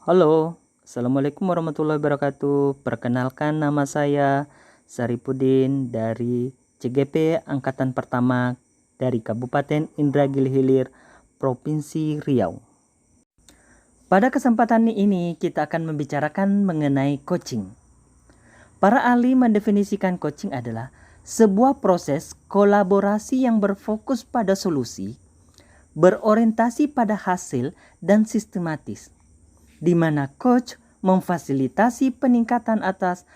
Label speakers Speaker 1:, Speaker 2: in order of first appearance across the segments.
Speaker 1: Halo, Assalamualaikum warahmatullahi wabarakatuh. Perkenalkan, nama saya Saripudin dari CGP Angkatan Pertama dari Kabupaten Indragiri Hilir, Provinsi Riau. Pada kesempatan ini kita akan membicarakan mengenai coaching. Para ahli mendefinisikan coaching adalah sebuah proses kolaborasi yang berfokus pada solusi, berorientasi pada hasil, dan sistematis, di mana coach memfasilitasi peningkatan atas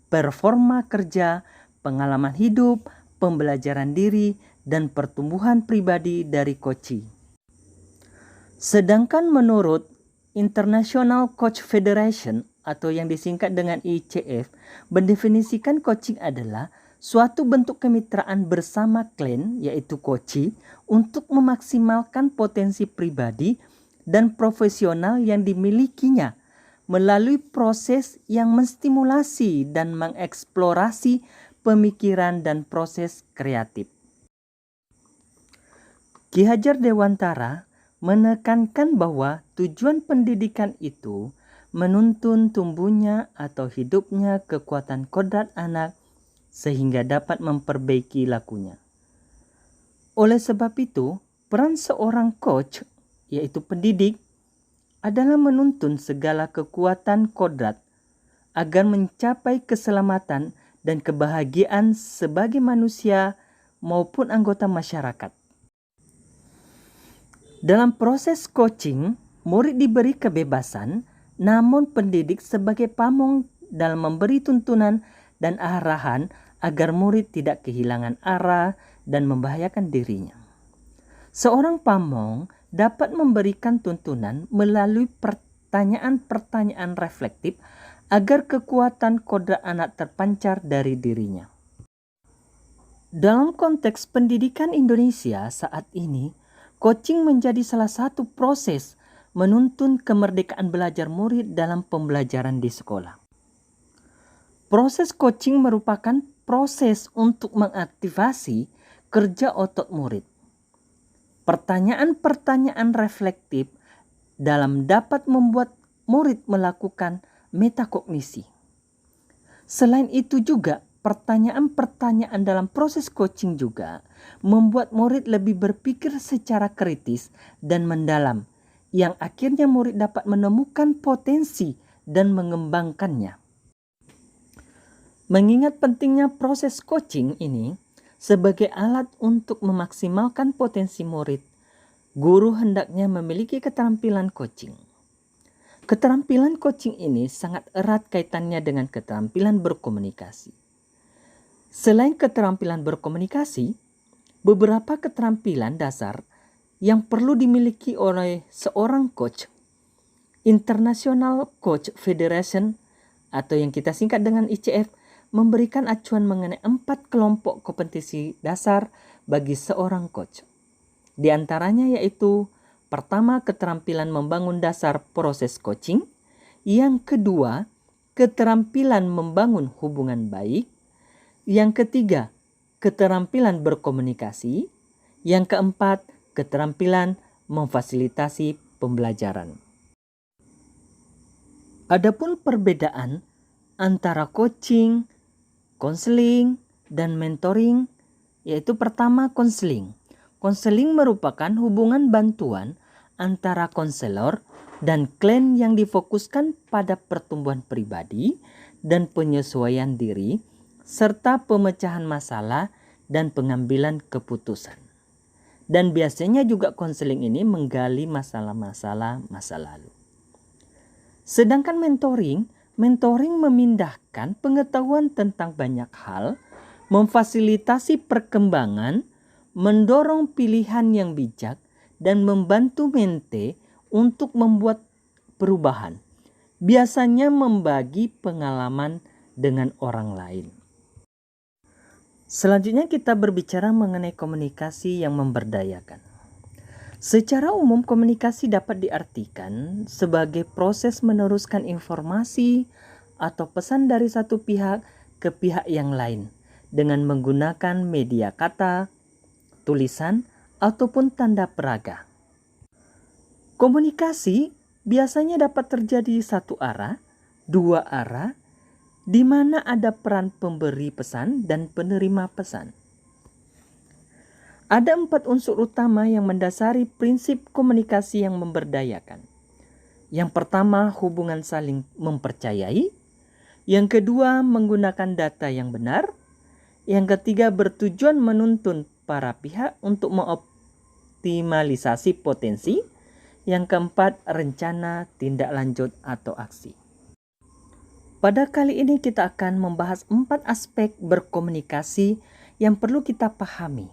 Speaker 1: performa kerja, pengalaman hidup, pembelajaran diri, dan pertumbuhan pribadi dari coachee. Sedangkan menurut International Coach Federation atau yang disingkat dengan ICF, mendefinisikan coaching adalah suatu bentuk kemitraan bersama klien yaitu coachee untuk memaksimalkan potensi pribadi dan profesional yang dimilikinya melalui proses yang menstimulasi dan mengeksplorasi pemikiran dan proses kreatif. Ki Hajar Dewantara menekankan bahwa tujuan pendidikan itu menuntun tumbuhnya atau hidupnya kekuatan kodrat anak sehingga dapat memperbaiki lakunya. Oleh sebab itu, peran seorang coach, yaitu pendidik, adalah menuntun segala kekuatan kodrat agar mencapai keselamatan dan kebahagiaan sebagai manusia maupun anggota masyarakat. Dalam proses coaching, murid diberi kebebasan, namun pendidik sebagai pamong dalam memberi tuntunan dan arahan agar murid tidak kehilangan arah dan membahayakan dirinya. Seorang pamong dapat memberikan tuntunan melalui pertanyaan-pertanyaan reflektif agar kekuatan kodrat anak terpancar dari dirinya. Dalam konteks pendidikan Indonesia saat ini, coaching menjadi salah satu proses menuntun kemerdekaan belajar murid dalam pembelajaran di sekolah. Proses coaching merupakan proses untuk mengaktifasi kerja otot murid. Pertanyaan-pertanyaan reflektif dalam dapat membuat murid melakukan metakognisi. Selain itu juga, pertanyaan-pertanyaan dalam proses coaching juga membuat murid lebih berpikir secara kritis dan mendalam, yang akhirnya murid dapat menemukan potensi dan mengembangkannya. Mengingat pentingnya proses coaching ini sebagai alat untuk memaksimalkan potensi murid, guru hendaknya memiliki keterampilan coaching. Keterampilan coaching ini sangat erat kaitannya dengan keterampilan berkomunikasi. Selain keterampilan berkomunikasi, beberapa keterampilan dasar yang perlu dimiliki oleh seorang coach, International Coach Federation atau yang kita singkat dengan ICF, memberikan acuan mengenai 4 kelompok kompetensi dasar bagi seorang coach. Di antaranya yaitu, pertama, keterampilan membangun dasar proses coaching. Yang kedua, keterampilan membangun hubungan baik. Yang ketiga, keterampilan berkomunikasi. Yang keempat, keterampilan memfasilitasi pembelajaran. Adapun perbedaan antara coaching, konseling, dan mentoring, yaitu pertama, konseling. Konseling merupakan hubungan bantuan antara konselor dan klien yang difokuskan pada pertumbuhan pribadi dan penyesuaian diri, serta pemecahan masalah dan pengambilan keputusan. Dan biasanya juga konseling ini menggali masalah-masalah masa lalu. Sedangkan mentoring memindahkan pengetahuan tentang banyak hal, memfasilitasi perkembangan, mendorong pilihan yang bijak, dan membantu mente untuk membuat perubahan. Biasanya membagi pengalaman dengan orang lain. Selanjutnya kita berbicara mengenai komunikasi yang memberdayakan. Secara umum, komunikasi dapat diartikan sebagai proses meneruskan informasi atau pesan dari satu pihak ke pihak yang lain dengan menggunakan media kata, tulisan, ataupun tanda peraga. Komunikasi biasanya dapat terjadi satu arah, dua arah, di mana ada peran pemberi pesan dan penerima pesan. Ada 4 unsur utama yang mendasari prinsip komunikasi yang memberdayakan. Yang pertama, hubungan saling mempercayai. Yang kedua, menggunakan data yang benar. Yang ketiga, bertujuan menuntun para pihak untuk mengoptimalisasi potensi. Yang keempat, rencana tindak lanjut atau aksi. Pada kali ini kita akan membahas 4 aspek berkomunikasi yang perlu kita pahami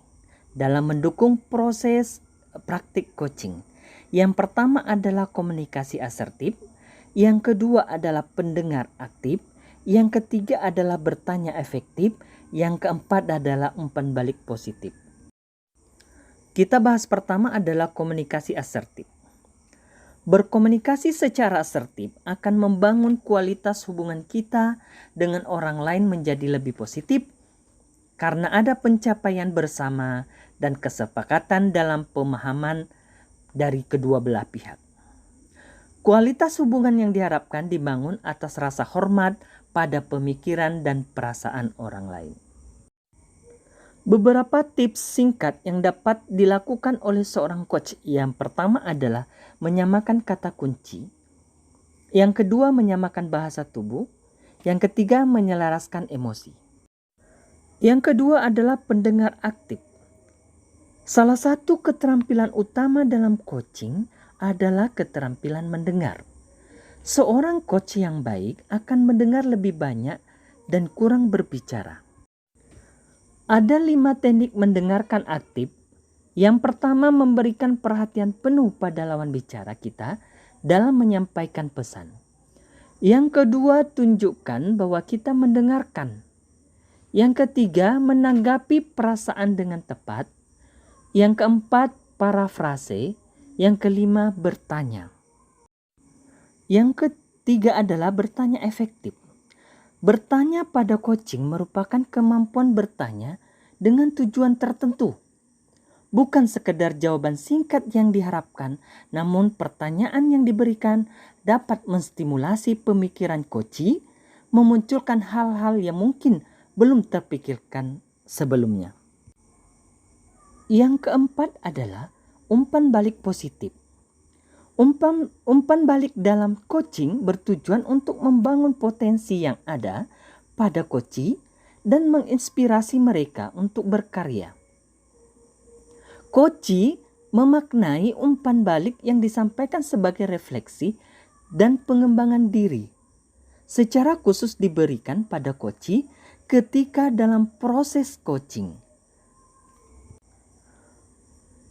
Speaker 1: dalam mendukung proses praktik coaching. Yang pertama adalah komunikasi asertif, yang kedua adalah pendengar aktif, yang ketiga adalah bertanya efektif, yang keempat adalah umpan balik positif. Kita bahas pertama adalah komunikasi asertif. Berkomunikasi secara asertif akan membangun kualitas hubungan kita dengan orang lain menjadi lebih positif karena ada pencapaian bersama dan kesepakatan dalam pemahaman dari kedua belah pihak. Kualitas hubungan yang diharapkan dibangun atas rasa hormat pada pemikiran dan perasaan orang lain. Beberapa tips singkat yang dapat dilakukan oleh seorang coach. Yang pertama adalah menyamakan kata kunci. Yang kedua, menyamakan bahasa tubuh. Yang ketiga, menyelaraskan emosi. Yang kedua adalah pendengar aktif. Salah satu keterampilan utama dalam coaching adalah keterampilan mendengar. Seorang coach yang baik akan mendengar lebih banyak dan kurang berbicara. Ada 5 teknik mendengarkan aktif. Yang pertama, memberikan perhatian penuh pada lawan bicara kita dalam menyampaikan pesan. Yang kedua, tunjukkan bahwa kita mendengarkan. Yang ketiga, menanggapi perasaan dengan tepat. Yang keempat, parafrase. Yang kelima, bertanya. Yang ketiga adalah bertanya efektif. Bertanya pada coaching merupakan kemampuan bertanya dengan tujuan tertentu. Bukan sekedar jawaban singkat yang diharapkan, namun pertanyaan yang diberikan dapat menstimulasi pemikiran coachee, memunculkan hal-hal yang mungkin belum terpikirkan sebelumnya. Yang keempat adalah umpan balik positif. Umpan balik dalam coaching bertujuan untuk membangun potensi yang ada pada coachee dan menginspirasi mereka untuk berkarya. Coachee memaknai umpan balik yang disampaikan sebagai refleksi dan pengembangan diri. Secara khusus diberikan pada coachee ketika dalam proses coaching.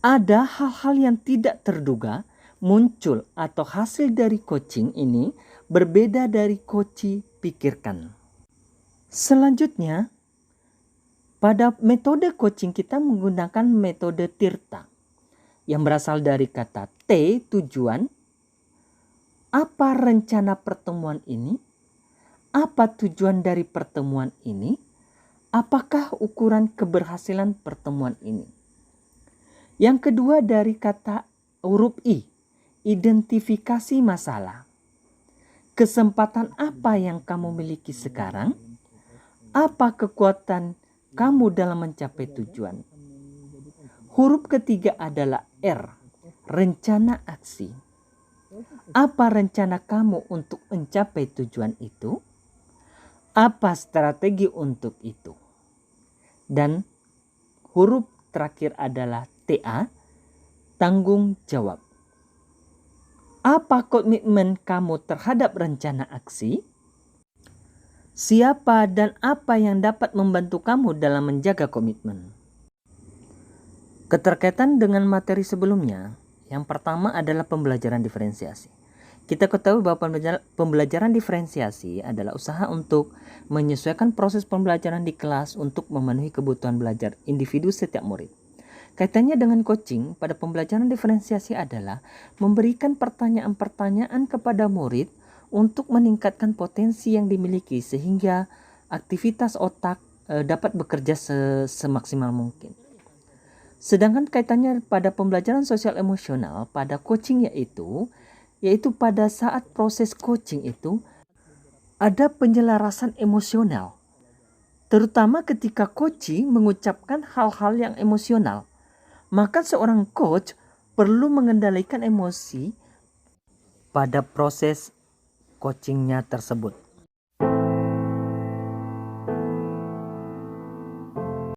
Speaker 1: Ada hal-hal yang tidak terduga muncul atau hasil dari coaching ini berbeda dari coachee pikirkan. Selanjutnya, pada metode coaching kita menggunakan metode Tirta yang berasal dari kata T, tujuan. Apa rencana pertemuan ini? Apa tujuan dari pertemuan ini? Apakah ukuran keberhasilan pertemuan ini? Yang kedua dari kata huruf I, identifikasi masalah. Kesempatan apa yang kamu miliki sekarang? Apa kekuatan kamu dalam mencapai tujuan? Huruf ketiga adalah R, rencana aksi. Apa rencana kamu untuk mencapai tujuan itu? Apa strategi untuk itu? Dan huruf terakhir adalah TA, tanggung jawab. Apa komitmen kamu terhadap rencana aksi? Siapa dan apa yang dapat membantu kamu dalam menjaga komitmen? Keterkaitan dengan materi sebelumnya, yang pertama adalah pembelajaran diferensiasi. Kita ketahui bahwa pembelajaran diferensiasi adalah usaha untuk menyesuaikan proses pembelajaran di kelas untuk memenuhi kebutuhan belajar individu setiap murid. Kaitannya dengan coaching pada pembelajaran diferensiasi adalah memberikan pertanyaan-pertanyaan kepada murid untuk meningkatkan potensi yang dimiliki sehingga aktivitas otak dapat bekerja semaksimal mungkin. Sedangkan kaitannya pada pembelajaran sosial emosional pada coaching yaitu yaitu pada saat proses coaching itu ada penyelarasan emosional. Terutama ketika coaching mengucapkan hal-hal yang emosional. Maka seorang coach perlu mengendalikan emosi pada proses coachingnya tersebut.